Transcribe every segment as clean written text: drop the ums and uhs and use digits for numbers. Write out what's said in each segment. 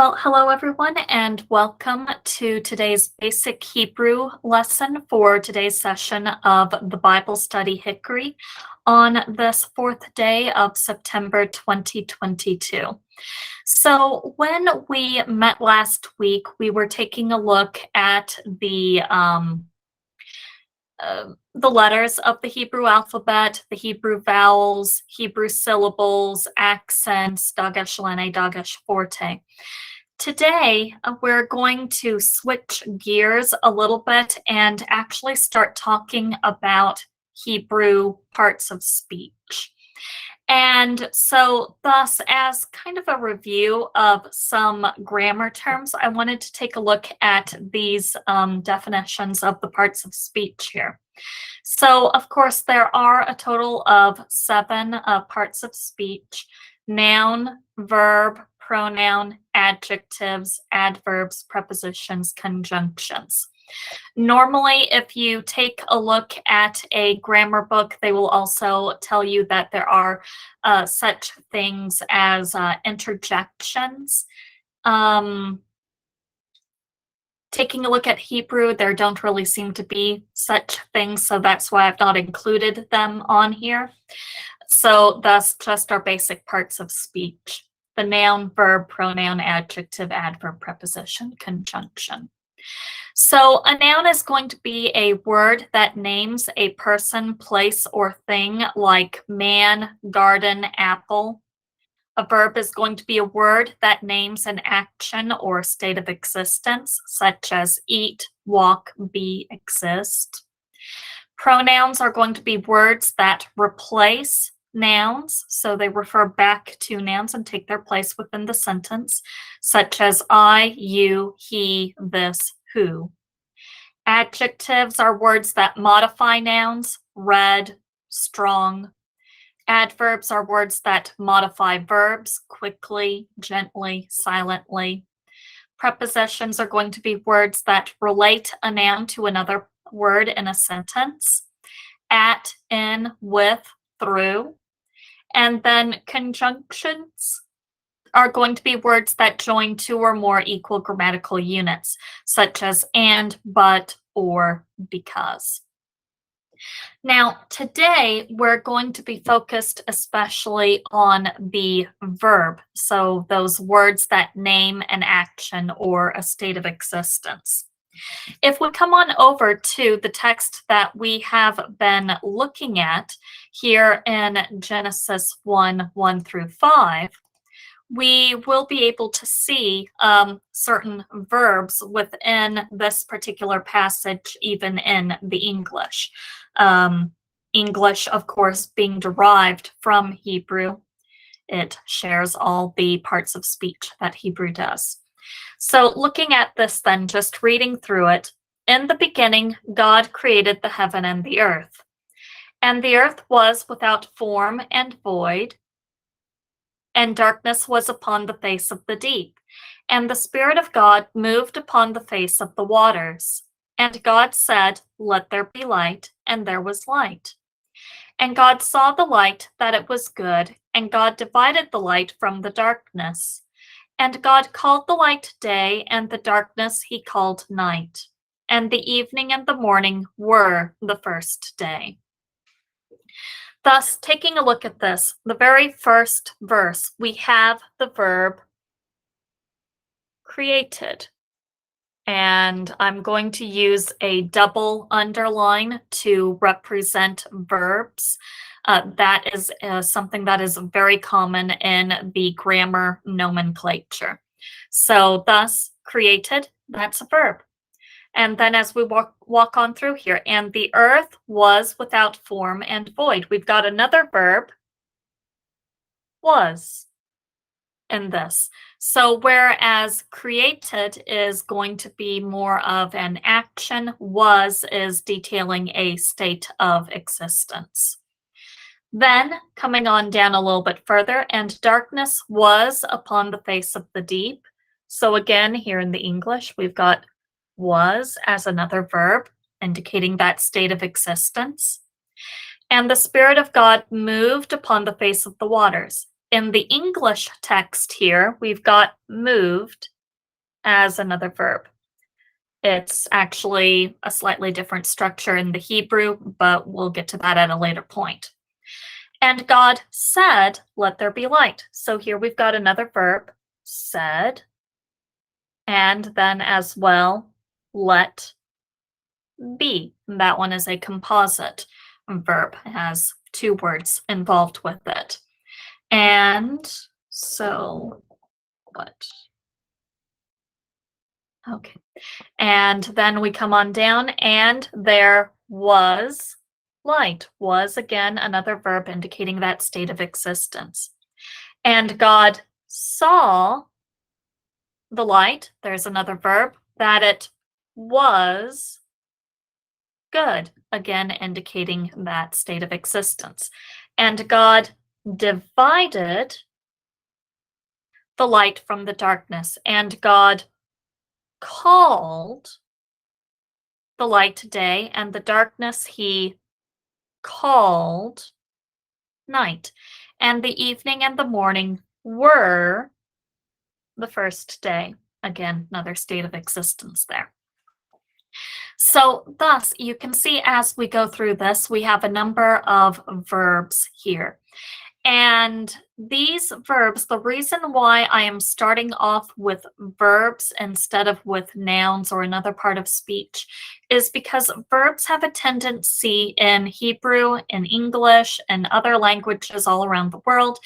Well, hello everyone, and welcome to today's basic Hebrew lesson for today's session of the Bible study Hickory on this fourth day of September 2022. So, when we met last week, we were taking a look at the letters of the Hebrew alphabet, the Hebrew vowels, Hebrew syllables, accents, Dagesh Lene, Dagesh Forte. Today, we're going to switch gears a little bit and actually start talking about Hebrew parts of speech. And so, thus, as kind of a review of some grammar terms, I wanted to take a look at these definitions of the parts of speech here. So, of course, there are a total of 7 parts of speech: noun, verb, pronoun, adjectives, adverbs, prepositions, conjunctions. Normally, if you take a look at a grammar book, they will also tell you that there are such things as interjections. Taking a look at Hebrew, there don't really seem to be such things, so that's why I've not included them on here. So thus, just our basic parts of speech: the noun, verb, pronoun, adjective, adverb, preposition, conjunction. So a noun is going to be a word that names a person, place, or thing, like man, garden, apple. A verb is going to be a word that names an action or state of existence, such as eat, walk, be, exist. Pronouns are going to be words that replace nouns, so they refer back to nouns and take their place within the sentence, such as I, you, he, this, who. Adjectives are words that modify nouns: red, strong. Adverbs are words that modify verbs: quickly, gently, silently. Prepositions are going to be words that relate a noun to another word in a sentence: at, in, with, through. And then conjunctions are going to be words that join two or more equal grammatical units, such as and, but, or, because. Now, today we're going to be focused especially on the verb, so those words that name an action or a state of existence. If we come on over to the text that we have been looking at here in Genesis 1 through 5, we will be able to see certain verbs within this particular passage, even in the English. English, of course, being derived from Hebrew, it shares all the parts of speech that Hebrew does. So looking at this then, just reading through it: in the beginning, God created the heaven and the earth. And the earth was without form and void, and darkness was upon the face of the deep. And the Spirit of God moved upon the face of the waters. And God said, "Let there be light," and there was light. And God saw the light, that it was good, and God divided the light from the darkness. And God called the light day, and the darkness he called night. And the evening and the morning were the first day. Thus, taking a look at this, the very first verse, we have the verb created. And I'm going to use a double underline to represent verbs. That is something that is very common in the grammar nomenclature. So thus, created, that's a verb. And then as we walk on through here, and the earth was without form and void. We've got another verb, was, in this. So whereas created is going to be more of an action, was is detailing a state of existence. Then, coming on down a little bit further, and darkness was upon the face of the deep. So again, here in the English, we've got was as another verb, indicating that state of existence. And the Spirit of God moved upon the face of the waters. in the English text here, we've got moved as another verb. It's actually a slightly different structure in the Hebrew, but we'll get to that at a later point. And God said, let there be light. So here we've got another verb, said, and then as well, let be. That one is a composite verb. It has two words involved with it. And so, what? Okay. And then we come on down, and there was light. Was, again, another verb indicating that state of existence. And God saw the light. There's another verb, that it was good, again, indicating that state of existence. And God divided the light from the darkness, and God called the light day, and the darkness he called night. And the evening and the morning were the first day. Again, another state of existence there. So thus, you can see as we go through this, we have a number of verbs here. And these verbs, the reason why I am starting off with verbs instead of with nouns or another part of speech is because verbs have a tendency in Hebrew, in English, and other languages all around the world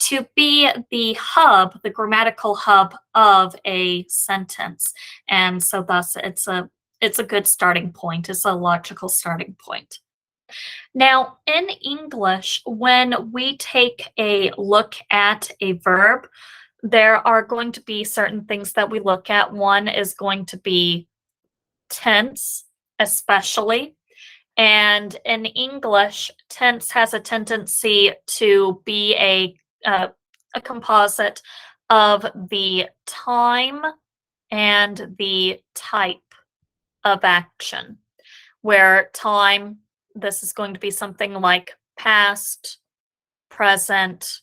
to be the hub, the grammatical hub of a sentence. And so thus it's a good starting point. It's a logical starting point. Now, in English, when we take a look at a verb, there are going to be certain things that we look at. One is going to be tense, especially. And in English, tense has a tendency to be a composite of the time and the type of action, where time, this is going to be something like past, present,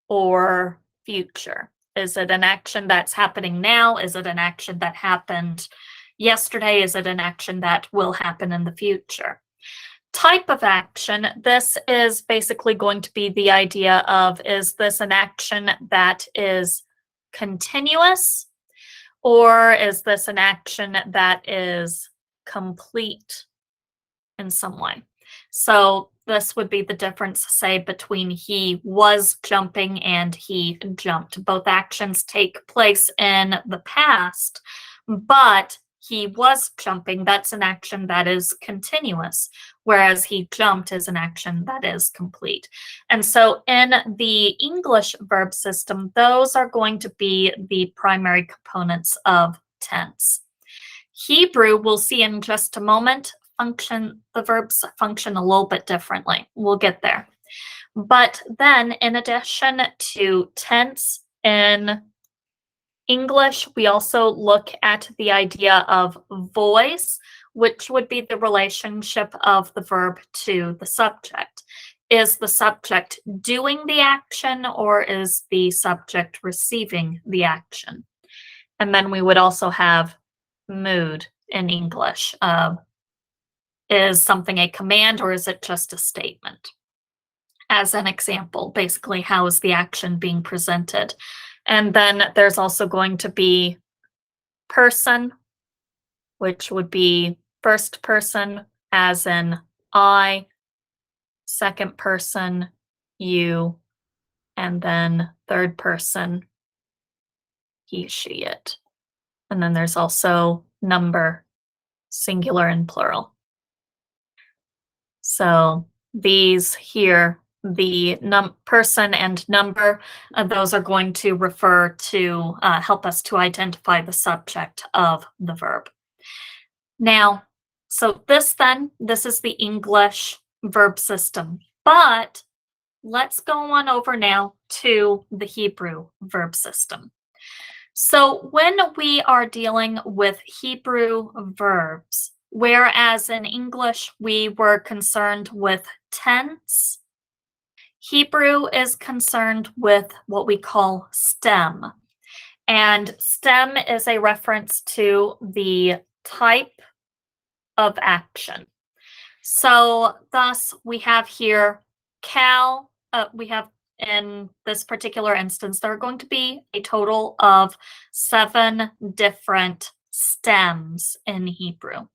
or future. Is it an action that's happening now? Is it an action that happened yesterday? Is it an action that will happen in the future? Type of action, this is basically going to be the idea of, is this an action that is continuous, or is this an action that is complete in some way? So this would be the difference, say, between he was jumping and he jumped. Both actions take place in the past, but he was jumping, that's an action that is continuous, whereas he jumped is an action that is complete. And so in the English verb system, those are going to be the primary components of tense. Hebrew, we'll see in just a moment, the verbs function a little bit differently. We'll get there. But then, in addition to tense in English, we also look at the idea of voice, which would be the relationship of the verb to the subject. Is the subject doing the action, or is the subject receiving the action? And then we would also have mood in English. Is something a command, or is it just a statement? As an example, basically, how is the action being presented? And then there's also going to be person, which would be first person, as in I, second person, you, and then third person, he, she, it. And then there's also number, singular and plural. So these here, the person and number, those are going to refer to help us to identify the subject of the verb. Now, so this is the English verb system, but let's go on over now to the Hebrew verb system. So when we are dealing with Hebrew verbs, whereas in English we were concerned with tense, Hebrew is concerned with what we call stem. And stem is a reference to the type of action. So thus we have here cal, we have in this particular instance, there are going to be a total of 7 different stems in Hebrew.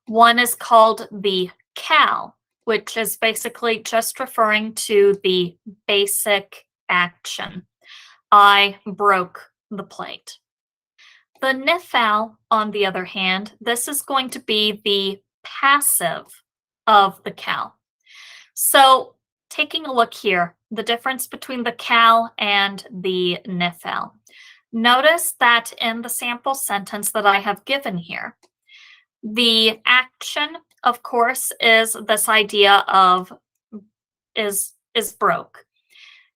One is called the cal, which is basically just referring to the basic action. I broke the plate. The nifal, on the other hand, this is going to be the passive of the cal. So taking a look here, the difference between the cal and the nifal. Notice that in the sample sentence that I have given here, the action, of course, is this idea of is broke.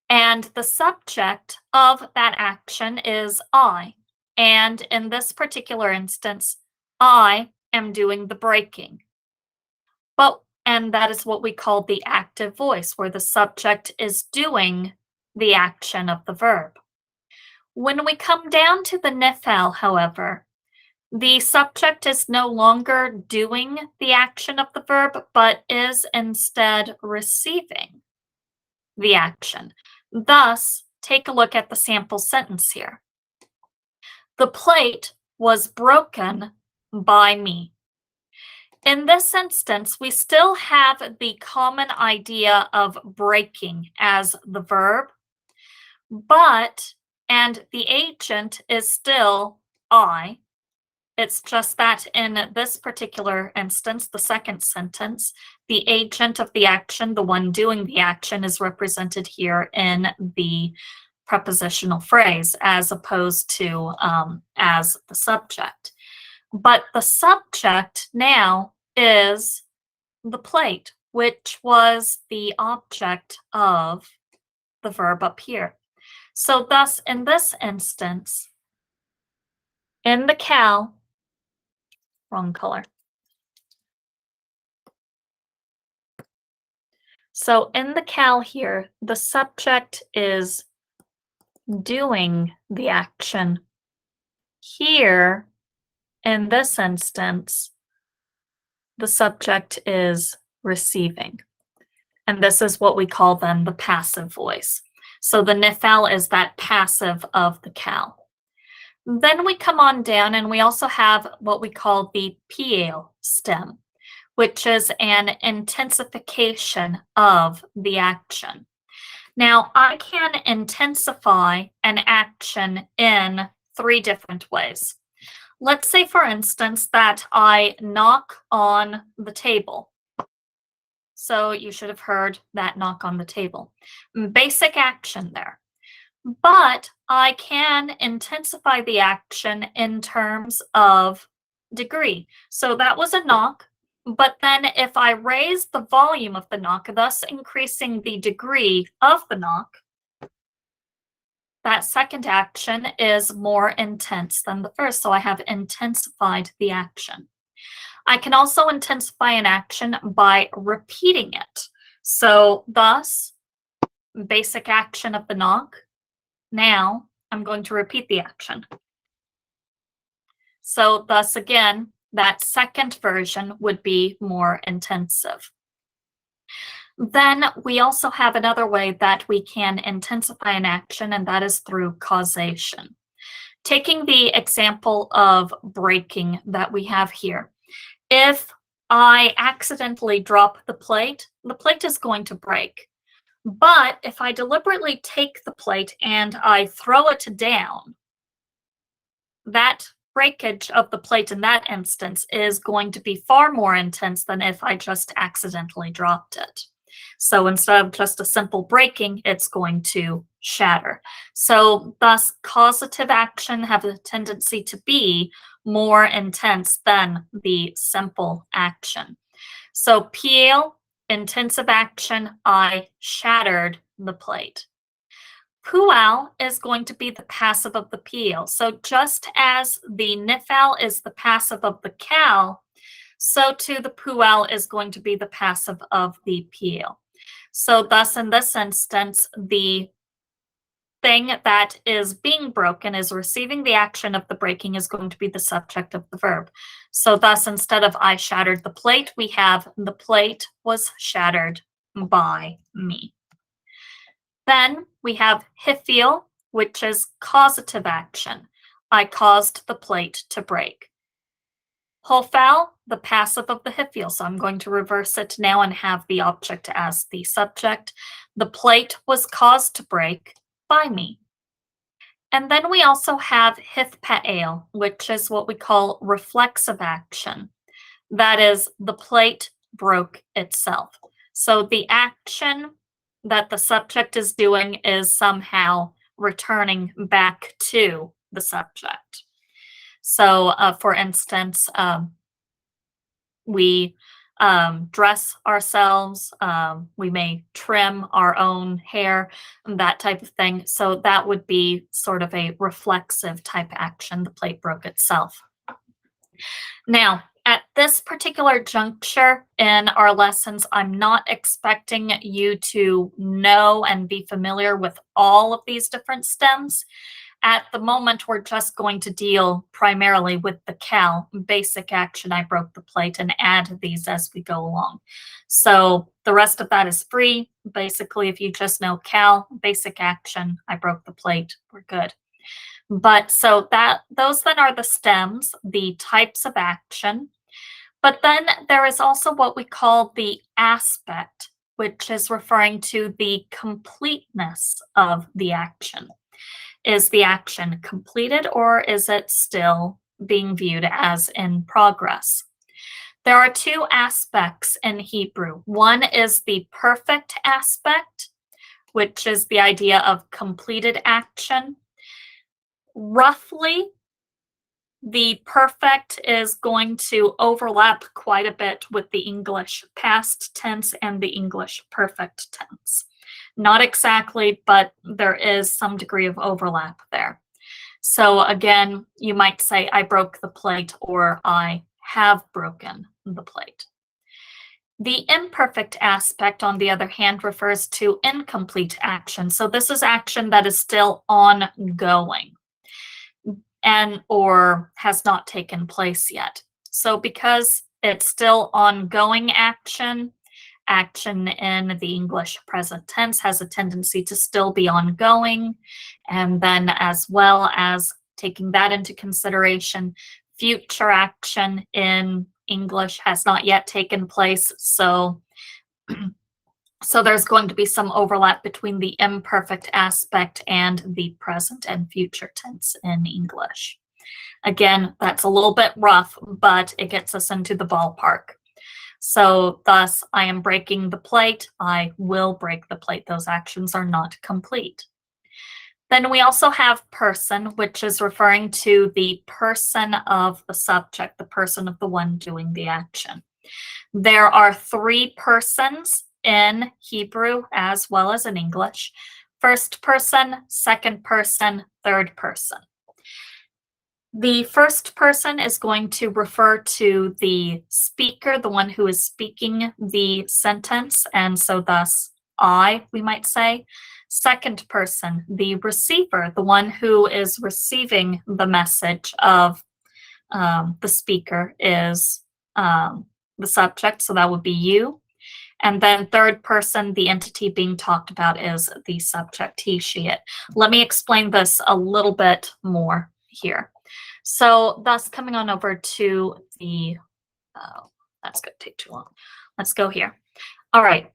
And the subject of that action is I. And in this particular instance, I am doing the breaking. And that is what we call the active voice, where the subject is doing the action of the verb. When we come down to the nifal, however, the subject is no longer doing the action of the verb, but is instead receiving the action. Thus, take a look at the sample sentence here. The plate was broken by me. In this instance, we still have the common idea of breaking as the verb, and the agent is still I. It's just that in this particular instance, the second sentence, the agent of the action, the one doing the action, is represented here in the prepositional phrase as opposed to as the subject. But the subject now is the plate, which was the object of the verb up here. So thus, in this instance, in the cal, wrong color. So in the cal here, the subject is doing the action. Here, in this instance, the subject is receiving. And this is what we call then the passive voice. So the nifal is that passive of the cal. Then we come on down and we also have what we call the piel stem, which is an intensification of the action. Now, I can intensify an action in 3 different ways. Let's say, for instance, that I knock on the table. So you should have heard that knock on the table. Basic action there. But I can intensify the action in terms of degree. So that was a knock, but then if I raise the volume of the knock, thus increasing the degree of the knock, that second action is more intense than the first, so I have intensified the action. I can also intensify an action by repeating it. So thus, basic action of the knock. Now I'm going to repeat the action. So thus again, that second version would be more intensive. Then we also have another way that we can intensify an action, and that is through causation. Taking the example of breaking that we have here, if I accidentally drop the plate is going to break. But if I deliberately take the plate and I throw it down, that breakage of the plate in that instance is going to be far more intense than if I just accidentally dropped it. So instead of just a simple breaking, it's going to shatter. So thus, causative action have a tendency to be more intense than the simple action. So piel, intensive action, I shattered the plate. Pual is going to be the passive of the piel. So just as the nifal is the passive of the cal, so too the pual is going to be the passive of the piel. So thus, in this instance, the thing that is being broken is receiving the action of the breaking is going to be the subject of the verb. So thus, instead of I shattered the plate, we have the plate was shattered by me. Then we have hifeel, which is causative action. I caused the plate to break. Hofal, the passive of the hifeel. So I'm going to reverse it now and have the object as the subject. The plate was caused to break by me. And then we also have hithpael, which is what we call reflexive action. That is, the plate broke itself. So the action that the subject is doing is somehow returning back to the subject. So, for instance, we dress ourselves, we may trim our own hair, that type of thing. So that would be sort of a reflexive type action. The plate broke itself. Now, at this particular juncture in our lessons, I'm not expecting you to know and be familiar with all of these different stems. At the moment, we're just going to deal primarily with the cal, basic action, I broke the plate, and add these as we go along. So the rest of that is free. Basically, if you just know cal, basic action, I broke the plate, we're good. But so those then are the stems, the types of action. But then there is also what we call the aspect, which is referring to the completeness of the action. Is the action completed or is it still being viewed as in progress? There are two aspects in Hebrew. One is the perfect aspect, which is the idea of completed action. Roughly, the perfect is going to overlap quite a bit with the English past tense and the English perfect tense. Not exactly, but there is some degree of overlap there. So again, you might say, I broke the plate, or I have broken the plate. The imperfect aspect, on the other hand, refers to incomplete action. So this is action that is still ongoing and or has not taken place yet. So because it's still ongoing action, action in the English present tense has a tendency to still be ongoing. And then as well as taking that into consideration, future action in English has not yet taken place. So there's going to be some overlap between the imperfect aspect and the present and future tense in English. Again, that's a little bit rough, but it gets us into the ballpark. So thus, I am breaking the plate, I will break the plate. Those actions are not complete. Then we also have person, which is referring to the person of the subject, the person of the one doing the action. There are three persons in Hebrew as well as in English: first person, second person, third person. The first person is going to refer to the speaker, the one who is speaking the sentence, and so thus I, we might say. Second person, the receiver, the one who is receiving the message of the speaker, is the subject, so that would be you. And then third person, the entity being talked about, is the subject, he, she, it. Let me explain this a little bit more here. So thus coming on over to the, that's going to take too long. Let's go here. All right.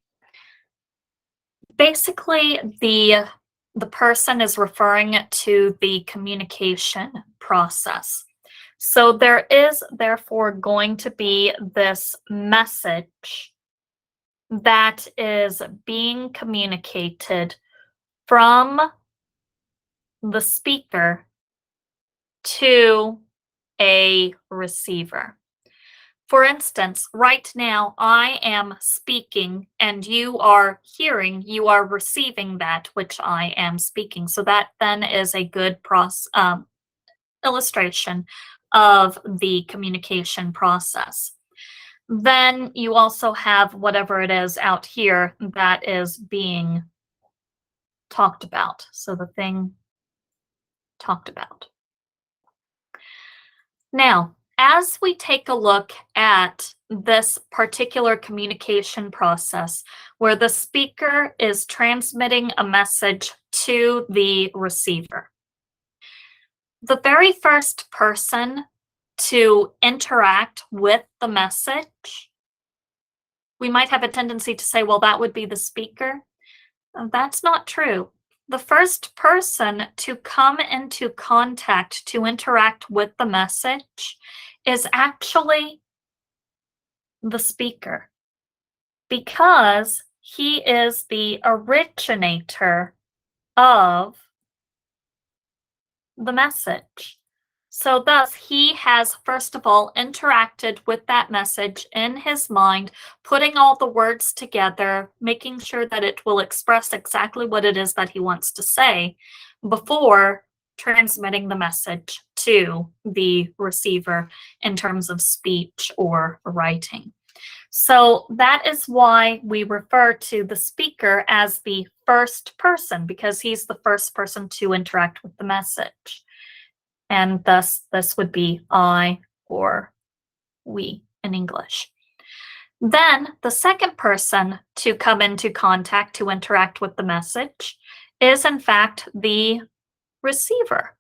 Basically, the person is referring to the communication process. So there is therefore going to be this message that is being communicated from the speaker to a receiver. For instance, right now I am speaking and you are hearing, you are receiving that which I am speaking. So that then is a good illustration of the communication process. Then you also have whatever it is out here that is being talked about. So the thing talked about. Now, as we take a look at this particular communication process where the speaker is transmitting a message to the receiver, the very first person to interact with the message, we might have a tendency to say, well, that would be the speaker. That's not true. The first person to come into contact to interact with the message is actually the speaker because he is the originator of the message. So thus, he has, first of all, interacted with that message in his mind, putting all the words together, making sure that it will express exactly what it is that he wants to say before transmitting the message to the receiver in terms of speech or writing. So that is why we refer to the speaker as the first person, because he's the first person to interact with the message. And thus, this would be I or we in English. Then the second person to come into contact to interact with the message is, in fact, the receiver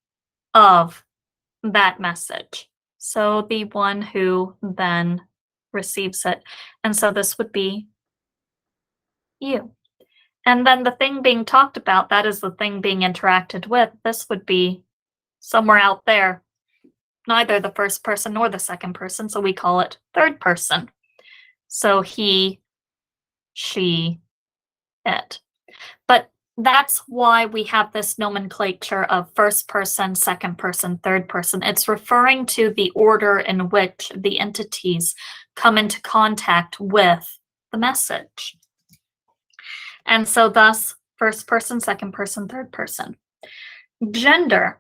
of that message. So the one who then receives it. And so this would be you. And then the thing being talked about, that is the thing being interacted with, this would be somewhere out there, neither the first person nor the second person, so we call it third person. So he, she, it. But that's why we have this nomenclature of first person, second person, third person. It's referring to the order in which the entities come into contact with the message. And so thus, first person, second person, third person. Gender,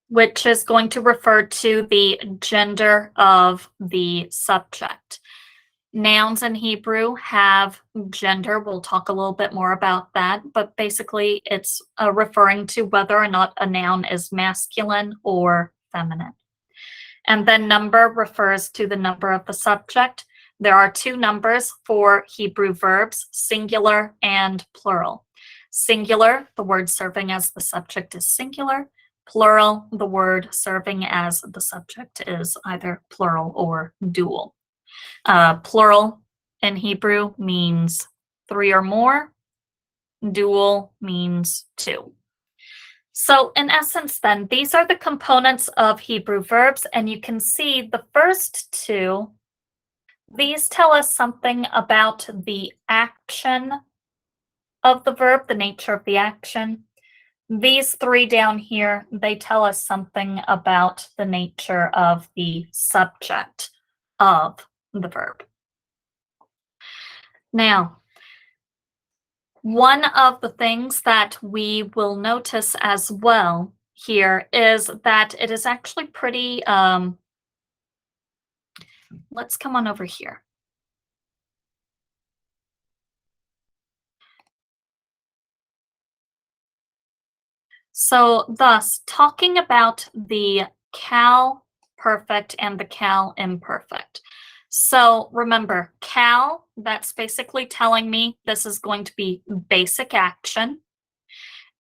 which is going to refer to the gender of the subject. Nouns in Hebrew have gender. We'll talk a little bit more about that, but basically it's referring to whether or not a noun is masculine or feminine. And then number refers to the number of the subject. There are two numbers for Hebrew verbs, singular and plural. Singular, the word serving as the subject is singular. Plural, the word serving as the subject is either plural or dual. Plural in Hebrew means three or more. Dual means two. So in essence then, these are the components of Hebrew verbs, and you can see the first two, these tell us something about the action of the verb, the nature of the action. These three down here, they tell us something about the nature of the subject of the verb. Now, one of the things that we will notice as well here is that it is actually pretty, let's come on over here. So thus, talking about the cal perfect and the cal imperfect. So remember, cal, that's basically telling me this is going to be basic action.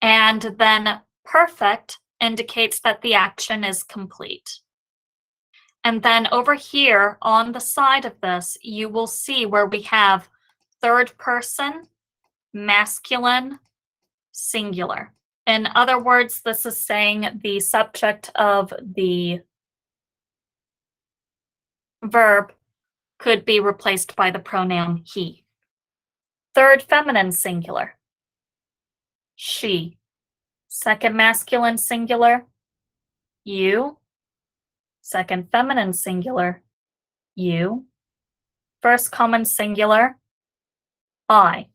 And then perfect indicates that the action is complete. And then over here on the side of this, you will see where we have third person, masculine, singular. In other words, this is saying the subject of the verb could be replaced by the pronoun he. Third feminine singular, she. Second masculine singular, you. Second feminine singular, you. First common singular, I.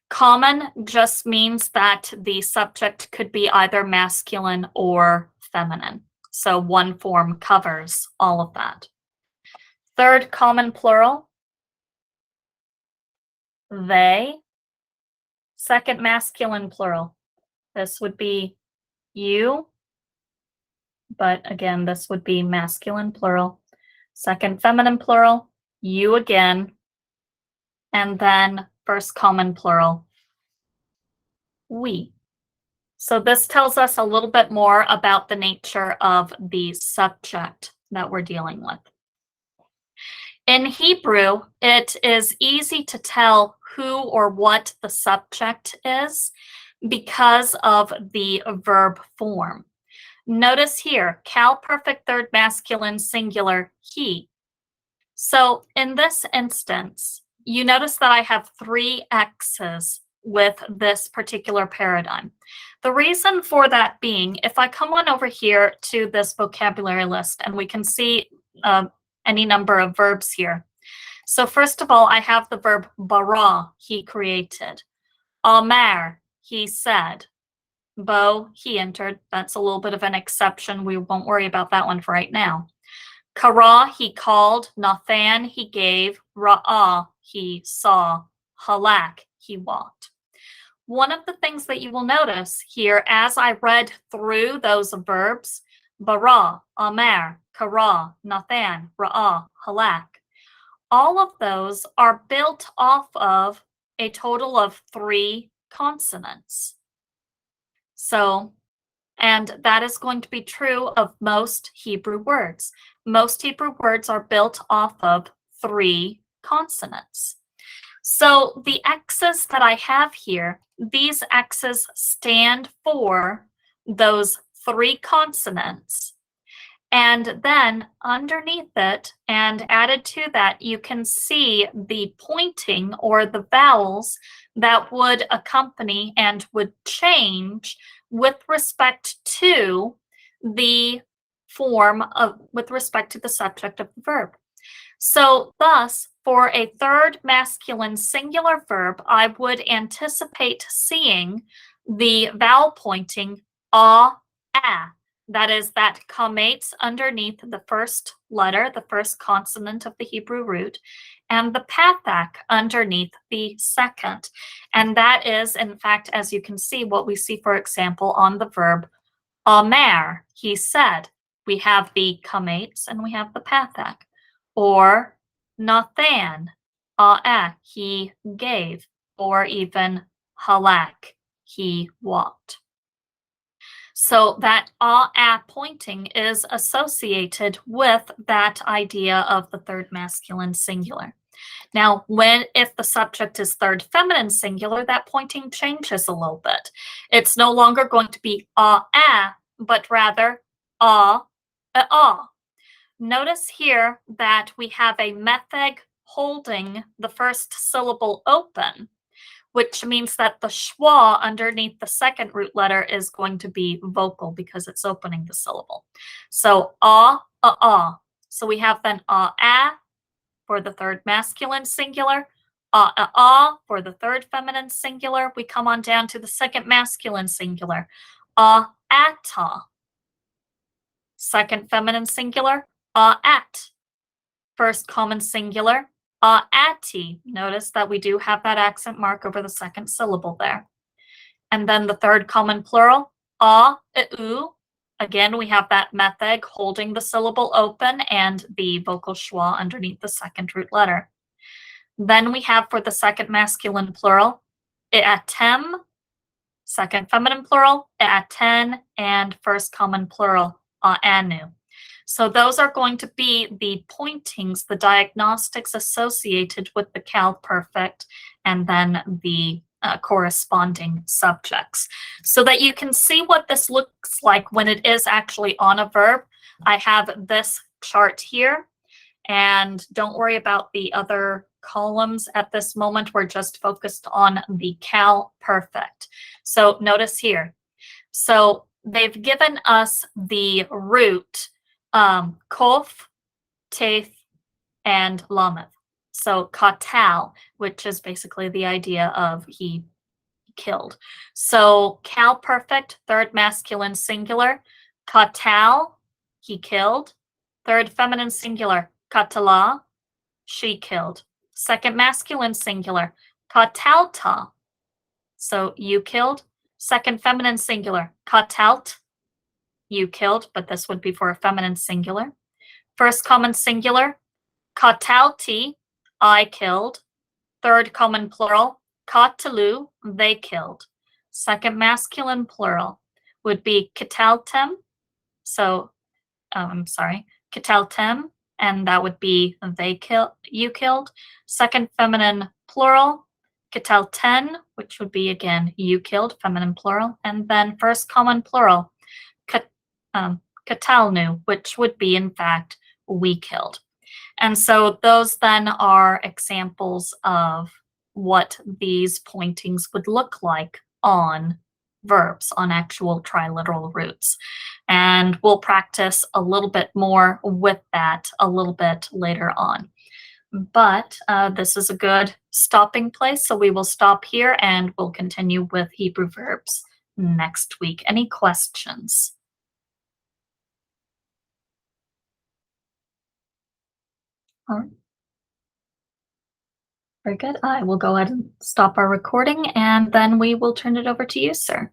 Common just means that the subject could be either masculine or feminine. So one form covers all of that. Third common plural, they. Second masculine plural. This would be you, but again, this would be masculine plural. Second feminine plural, you again, and then first common plural, we. So this tells us a little bit more about the nature of the subject that we're dealing with. In Hebrew, it is easy to tell who or what the subject is because of the verb form. Notice here, Cal perfect third masculine singular, he. So in this instance, you notice that I have 3 X's with this particular paradigm. The reason for that being, if I come on over here to this vocabulary list and we can see any number of verbs here. So first of all, I have the verb bara, he created. Amar, he said. Bo, he entered. That's a little bit of an exception. We won't worry about that one for right now. Kara, he called. Nathan, he gave. Ra'ah, he saw. Halak, he walked. One of the things that you will notice here as I read through those verbs, bara, amer, kara, nathan, ra'ah, halak, all of those are built off of a total of 3 consonants. So, and that is going to be true of most Hebrew words. Most Hebrew words are built off of 3 consonants. So the X's that I have here, these X's stand for those 3 consonants. And then underneath it and added to that, you can see the pointing or the vowels that would accompany and would change with respect to the form of, with respect to the subject of the verb. So thus, for a third masculine singular verb, I would anticipate seeing the vowel pointing a. That is, that comates underneath the first letter, the first consonant of the Hebrew root, and the pathak underneath the second. And that is, in fact, as you can see, what we see, for example, on the verb amer, he said. We have the comates and we have the pathak. Or Nathan, he gave. Or even halak, he walked. So that pointing is associated with that idea of the third masculine singular. Now, if the subject is third feminine singular, that pointing changes a little bit. It's no longer going to be but rather a. Notice here that we have a metheg holding the first syllable open, which means that the schwa underneath the second root letter is going to be vocal because it's opening the syllable. So So we have then a for the third masculine singular, for the third feminine singular. We come on down to the second masculine singular, ata. Second feminine singular, at. First common singular, ati. Notice that we do have that accent mark over the second syllable there. And then the third common plural, u. Again, we have that metheg holding the syllable open and the vocal schwa underneath the second root letter. Then we have for the second masculine plural, iatem, second feminine plural, iaten, and first common plural, anu. So those are going to be the pointings, the diagnostics associated with the Cal perfect, and then the corresponding subjects. So that you can see what this looks like when it is actually on a verb. I have this chart here, and don't worry about the other columns at this moment. We're just focused on the Cal perfect. So notice here. So they've given us the root kof, tef, and lameth. So katal, which is basically the idea of he killed. So Cal perfect, third masculine singular. Katal, he killed. Third feminine singular, katala, she killed. Second masculine singular, Katalta. So you killed. Second feminine singular, katalt. You killed, but this would be for a feminine singular. First common singular, katalti. I killed. Third common plural, katalu. They killed. Second masculine plural would be kataltem. So, I'm sorry, kataltem, and that would be they killed. You killed. Second feminine plural, katalten, which would be again you killed, feminine plural, and then first common plural, kat, katalnu, which would be in fact we killed. And so those then are examples of what these pointings would look like on verbs, on actual triliteral roots. And we'll practice a little bit more with that a little bit later on. But this is a good stopping place, so we will stop here and we'll continue with Hebrew verbs next week. Any questions? All right. Very good. I will go ahead and stop our recording, and then we will turn it over to you, sir.